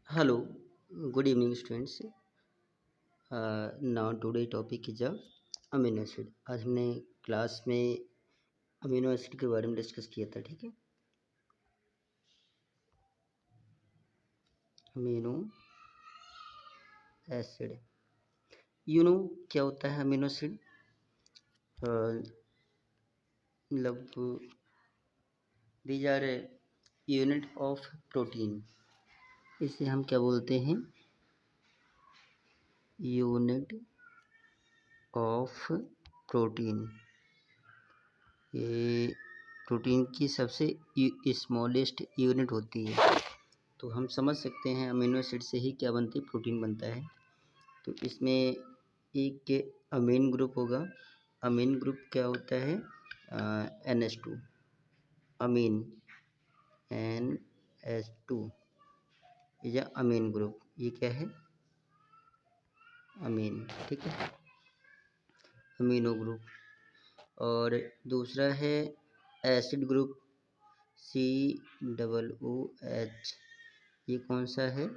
Hello, good evening, students. Now today topic is amino acid. आज हमने class में amino acid के बारे में डिस्कस किया था, ठीक है। अमीनो एसिड, क्या होता है अमीनो एसिड? मतलब these are unit of protein. इसे हम क्या बोलते हैं? Unit of protein. ये प्रोटीन की सबसे स्मॉलेस्ट यूनिट होती है। तो हम समझ सकते हैं अमीनो एसिड से ही क्या बनती है, प्रोटीन बनता है। तो इसमें एक अमीन ग्रुप होगा। अमीन ग्रुप क्या होता है? NH2 अमीन, NH2 या अमीन ग्रुप। ये क्या है? अमीन, ठीक है, अमीनो ग्रुप। और दूसरा है एसिड ग्रुप, COOH। ये कौन सा है?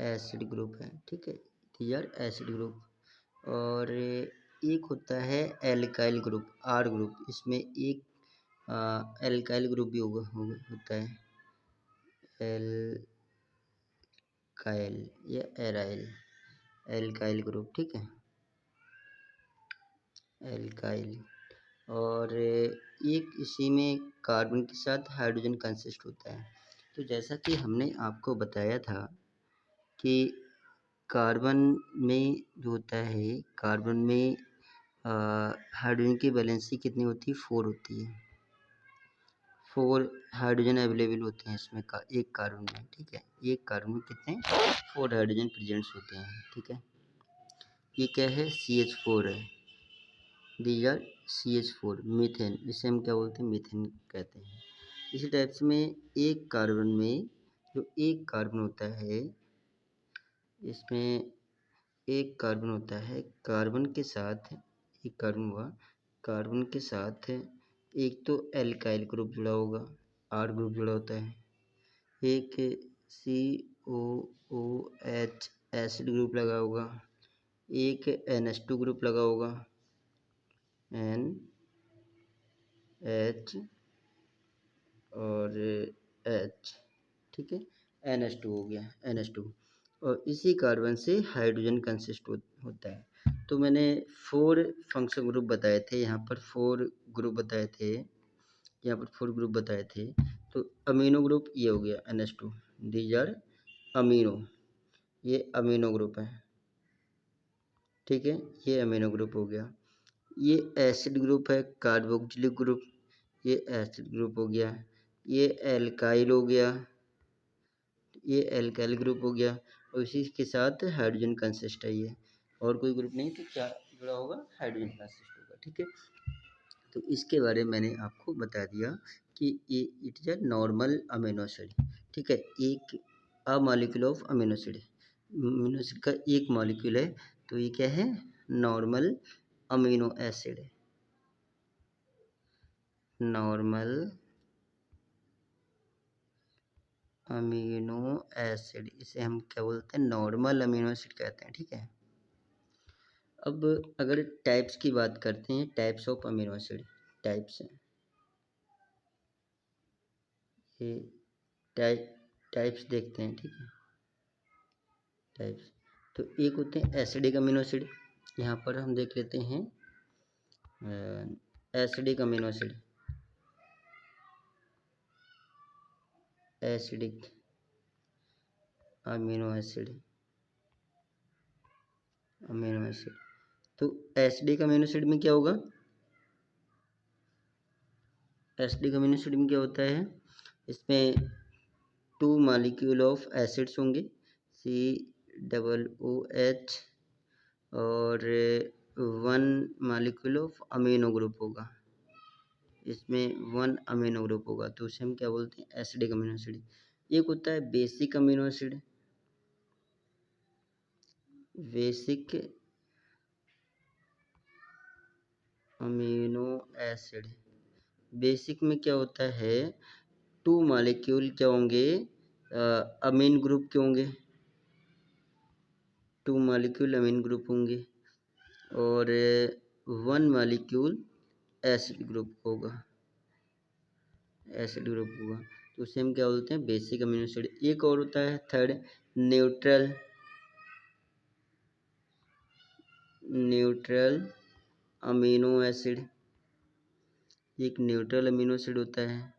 एसिड ग्रुप है, ठीक है, यार एसिड ग्रुप। और एक होता है एल्काइल ग्रुप, R ग्रुप। इसमें एक एल्काइल ग्रुप भी होता है, एल्काइल या एराइल, एल्काइल ग्रुप, ठीक है, एल्काइल। और एक इसी में कार्बन के साथ हाइड्रोजन कंसिस्ट होता है। तो जैसा कि हमने आपको बताया था कि कार्बन में जो होता है, कार्बन में हाइड्रोजन की वैलेंसी कितनी होती है? 4 होती है। 4 हाइड्रोजन अवेलेबल होते हैं इसमें एक कार्बन में, ठीक है। एक कार्बन में कितने? 4 हाइड्रोजन प्रेजेंट्स होते हैं, ठीक है। ये क्या है? CH4 है। These are CH4, methane. इसे हम क्या बोलते हैं? मीथेन कहते हैं। इसी टाइप से में एक कार्बन में जो एक कार्बन होता है, इसमें एक कार्बन होता है, कार्बन के साथ एक कार्बन हुआ, कार्बन के साथ एक तो एल्काइल ग्रुप जुड़ा होगा, R ग्रुप जुड़ा होता है। एक COOH एसिड ग्रुप लगा होगा। एक NH2 ग्रुप लगा होगा, NH और H, ठीक है, NH2 हो गया, NH2। और इसी कार्बन से हाइड्रोजन कंसिस्ट होता है। तो मैंने 4 फंक्शन ग्रुप बताए थे, यहाँ पर 4 ग्रुप बताए थे, यहाँ पर 4 ग्रुप बताए थे। तो अमीनो ग्रुप ये हो गया NH2, दीज आर अमीनो, ये अमीनो ग्रुप है, ठीक है, ये अमीनो ग्रुप हो गया। ये एसिड ग्रुप है, कार्बोक्सिलिक ग्रुप, ये एसिड ग्रुप हो गया। ये एल्काइल हो गया, ये एल्काइल ग्रुप हो गया। और इसी के साथ हाइड्रोजन कंसिस्ट है ये, और कोई ग्रुप नहीं, तो क्या जुड़ा होगा? हाइड्रोजन कंसिस्ट होगा, ठीक है। तो इसके बारे में मैंने आपको बता दिया कि ये it is a normal amino acid, ठीक है। एक molecule of amino acid, amino acid का एक मॉलिक्यूल है, तो ये क्या है? Normal amino acid, normal amino acid. इसे हम क्या बोलते हैं? नॉर्मल अमीनो एसिड कहते हैं, ठीक है। अब अगर टाइप्स की बात करते हैं, types of amino acid, types हैं ये, टाइप्स देखते हैं, ठीक है, टाइप्स। तो एक होते हैं एसिडिक अमीनो एसिड, यहाँ पर हम देख लेते हैं acidic amino acid, acidic amino acid, amino acid. तो एसिडिक अमीनो एसिड में क्या होगा? एसिडिक अमीनो एसिड में क्या होता है? इसमें 2 मॉलिक्यूल ऑफ एसिड्स होंगे, COOH, और 1 मॉलिक्यूल ऑफ अमीनो ग्रुप होगा, इसमें 1 अमीनो ग्रुप होगा, तो उसे हम क्या बोलते हैं? Acidic amino acid. एक होता है basic amino acid, basic amino acid. Basic में क्या होता है? 2 मॉलिक्यूल क्या होंगे? अमीन ग्रुप के होंगे, 2 मॉलिक्यूल अमीन ग्रुप होंगे, और 1 मॉलिक्यूल एसिड ग्रुप होगा, एसिड ग्रुप होगा। तो उसे हम क्या बोलते हैं, बेसिक अमीनो एसिड। एक और होता है third, neutral, neutral amino acid, एक न्यूट्रल अमीनो एसिड होता है।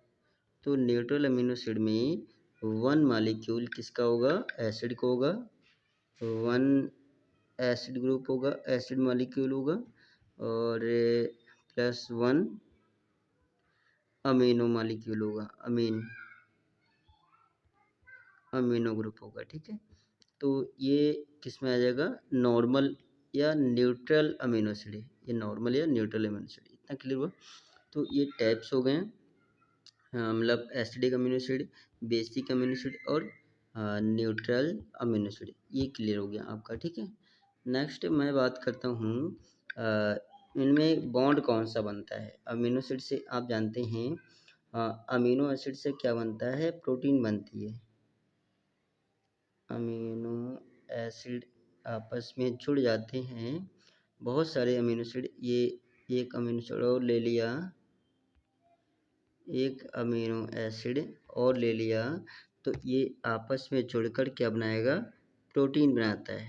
तो न्यूट्रल अमीनो एसिड में 1 मॉलिक्यूल किसका होगा, एसिड का होगा, 1 एसिड ग्रुप होगा, एसिड मॉलिक्यूल होगा, और +1 अमीनो मॉलिक्यूल होगा, अमीनो ग्रुप होगा। ठीक है, तो ये किस में आ जाएगा, नॉर्मल या न्यूट्रल अमीनो एसिड है, ये नॉर्मल या न्यूट्रल अमीनो एसिड, इतना क्लियर हुआ। तो ये टाइप्स हो गए हैं, मतलब acidic amino acid, basic amino acid और न्यूट्रल अमीनो एसिड, ये क्लियर हो गया आपका। ठीक है, नेक्स्ट मैं बात करता हूँ इनमें बॉन्ड कौन सा बनता है। अमीनो एसिड से आप जानते हैं, अमीनो एसिड से क्या बनता है, प्रोटीन बनती है। अमीनो एसिड आपस में जुड़ जाते हैं, बहुत सारे अमीनो एसिड, ये एक अमीनो एसिड और ले लिया, एक अमीनो एसिड और ले लिया, तो ये आपस में जुड़कर क्या बनाएगा, प्रोटीन बनाता है।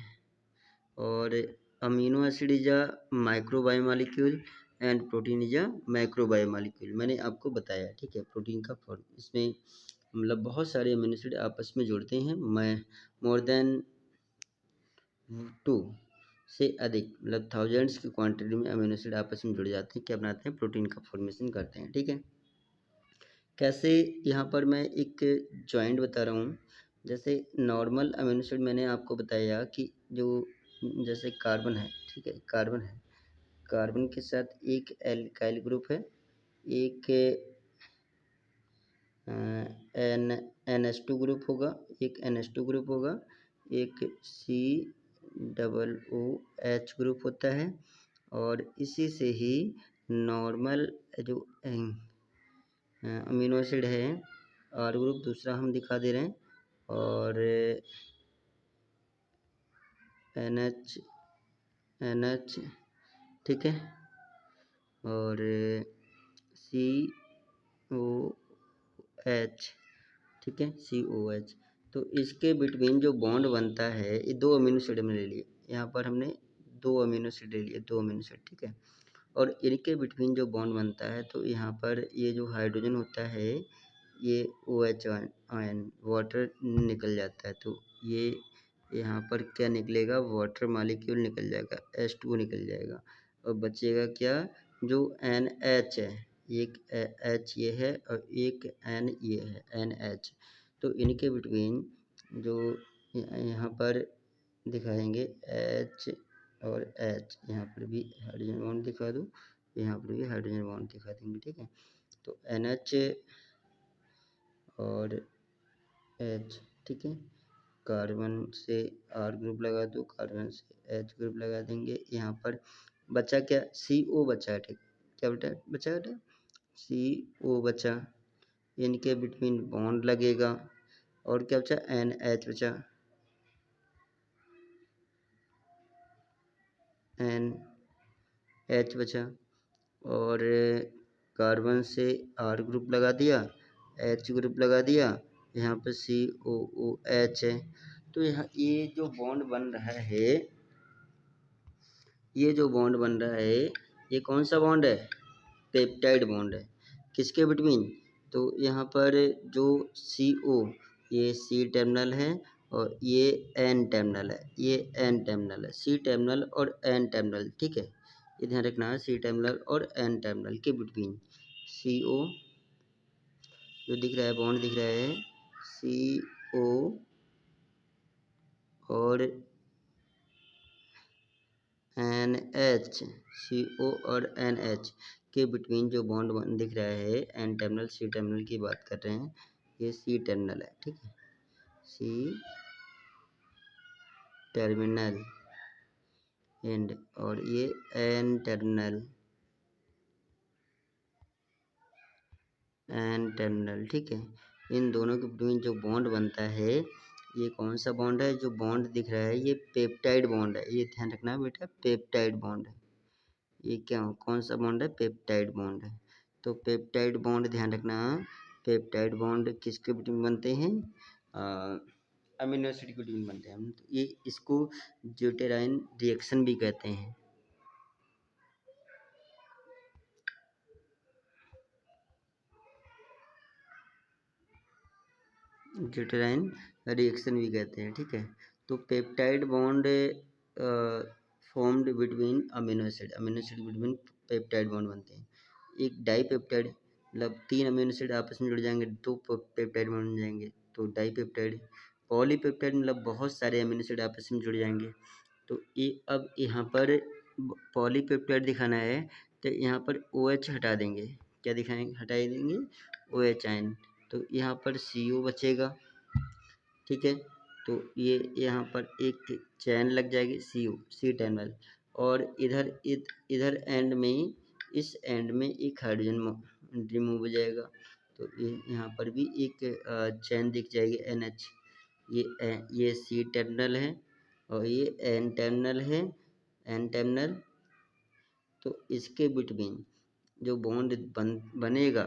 और amino acid is a microbiomolecule and protein is a macrobiomolecule, मैंने आपको बताया। ठीक है, प्रोटीन का फॉर्म, इसमें मतलब बहुत सारे अमीनो एसिड आपस में जुड़ते हैं, मैं मोर देन 2 से अधिक, मतलब थाउजेंड्स की क्वांटिटी में अमीनो एसिड आपस में जुड़ जाते हैं, क्या बनाते हैं, प्रोटीन का फॉर्मेशन करते हैं। ठीक है, कैसे, यहाँ पर मैं एक जॉइंट बता रहा हूँ। जैसे नॉर्मल अमीनो एसिड मैंने आपको बताया कि जो जैसे कार्बन है, ठीक है, कार्बन है, कार्बन के साथ एक एल्काइल ग्रुप है, एक NH2 ग्रुप होगा, एक NH2 ग्रुप होगा, एक COOH ग्रुप होता है, और इसी से ही नॉर्मल जो अमीनो एसिड है, आर ग्रुप दूसरा हम दिखा दे रहे हैं, और NH, ठीक है, और COH, ठीक है, COH। तो इसके बिटवीन जो बॉन्ड बनता है, ये 2 अमीनो एसिड में ले लिए, यहाँ पर हमने 2 अमीनो एसिड ले लिए, 2 अमीनो एसिड, ठीक है, और इनके बिटवीन जो बॉन्ड बनता है, तो यहाँ पर ये जो हाइड्रोजन होता है, ये OH आयन वाटर निकल जाता है, तो ये यहाँ पर क्या निकलेगा, वाटर मॉलिक्यूल निकल जाएगा, H2 निकल जाएगा, और बचेगा क्या, जो NH है, एक H ये है और एक N ये है, NH। तो इनके बिटवीन जो यहाँ पर दिखाएंगे H और H, यहाँ पर भी हाइड्रोजन बॉन्ड दिखा दूँ, यहाँ पर भी हाइड्रोजन बॉन्ड दिखा देंगे। ठीक है, तो NH और H, ठीक है, कार्बन से R ग्रुप लगा दो, कार्बन से H ग्रुप लगा देंगे। यहाँ पर बचा क्या, CO बचा, ठीक, क्या बचा बेटा, CO बचा, इनके बिटवीन बॉन्ड लगेगा, और क्या बचा, NH बचा, NH बचा, और कार्बन से R ग्रुप लगा दिया, H ग्रुप लगा दिया, यहाँ पर COOH है। तो यहाँ ये जो बॉन्ड बन रहा है, ये जो बॉन्ड बन रहा है, ये कौन सा बॉन्ड है, पेप्टाइड बॉन्ड है, किसके बिटवीन, तो यहाँ पर जो CO, ये C टर्मिनल है, और ये N टर्मिनल है, ये N टर्मिनल है, C टर्मिनल और N टर्मिनल, ठीक है, ये ध्यान रखना है, C टर्मिनल और N टर्मिनल के बिटवीन CO जो दिख रहा है, बॉन्ड दिख रहा है, CO और NH, CO और NH के बिटवीन जो बॉन्ड दिख रहा है, N टर्मिनल C टर्मिनल की बात कर रहे हैं, ये C टर्मिनल है, ठीक है, C टर्मिनल एंड, और ये N टर्मिनल, N टर्मिनल, ठीक है। इन दोनों के बिटवीन जो बॉन्ड बनता है, ये कौन सा बॉन्ड है? जो बॉन्ड दिख रहा है ये पेप्टाइड बॉन्ड है, ये ध्यान रखना बेटा, पेप्टाइड बॉन्ड है। ये क्या कौन सा बॉन्ड है? पेप्टाइड बॉन्ड है। तो पेप्टाइड बॉन्ड ध्यान रखना, पेप्टाइड बॉन्ड किसके बिटवीन बनते हैं? अमीनो एसिड के बिटवीन बनते हैं। तो ये इसको ज्यूटेराइन रिएक्शन भी कहते हैं। ज्यूटेराइन रिएक्शन भी कहते हैं, ठीक है। तो peptide bond formed between amino acid के बिटवीन पेप्टाइड बॉन्ड बनते हैं। एक डाईपेप्टाइड मतलब 3 अमीनो एसिड आपस में जुड़ जाएंगे तो पेप्टाइड बन जाएंगे, तो डाईपेप्टाइड। पॉलीपेप्टाइड मतलब बहुत सारे अमीनो एसिड आपस में जुड़ जाएंगे। तो ये अब यहाँ पर पॉलीपेप्टाइड दिखाना है तो यहाँ पर OH हटा देंगे। क्या दिखाएंगे? हटा देंगे OH आयन। तो यहाँ पर CO बचेगा, ठीक है। तो ये यहाँ पर एक चैन लग जाएगी सी टर्मिनल, और इधर एंड में, इस एंड में एक हाइड्रोजन रिमूव हो जाएगा। तो यहाँ पर भी एक चैन दिख जाएगी NH। ये सी टर्मिनल है और ये N टर्मिनल है, N टर्मिनल। तो इसके बिटवीन जो बॉन्ड बनेगा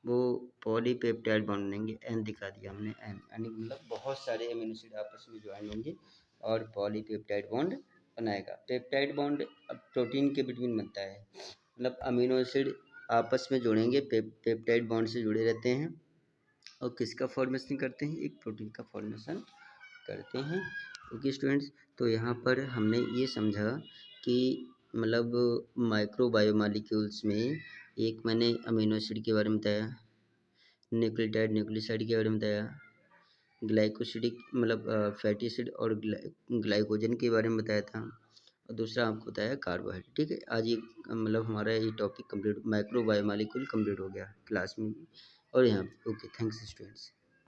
वो पॉलीपेप्टाइड बॉन्ड बनेंगे। एन दिखा दिया हमने, एन यानी मतलब बहुत सारे अमीनो एसिड आपस में ज्वाइन होंगे और पॉलीपेप्टाइड बॉन्ड बनाएगा। पेप्टाइड बॉन्ड अब प्रोटीन के बिटवीन बनता है, मतलब अमीनो एसिड आपस में जुड़ेंगे, पेप्टाइड बॉन्ड से जुड़े रहते हैं और किसका फॉर्मेशन करते हैं? एक प्रोटीन का फॉर्मेशन करते हैं। ओके स्टूडेंट्स, तो यहाँ पर हमने ये समझा कि मतलब माइक्रो बायोमॉलिक्यूल्स में एक मैंने अमीनो एसिड के बारे में बताया, न्यूक्लियोटाइड न्यूक्लियोसाइड के बारे में बताया, ग्लाइकोसिडिक मतलब फैटी एसिड और ग्लाइकोजन के बारे में बताया था, और दूसरा आपको बताया कार्बोहाइड्रेट, ठीक है। आज ये मतलब हमारा ये topic complete, micro biomolecule complete हो गया क्लास में भी और यहाँ पे। Okay, thanks students.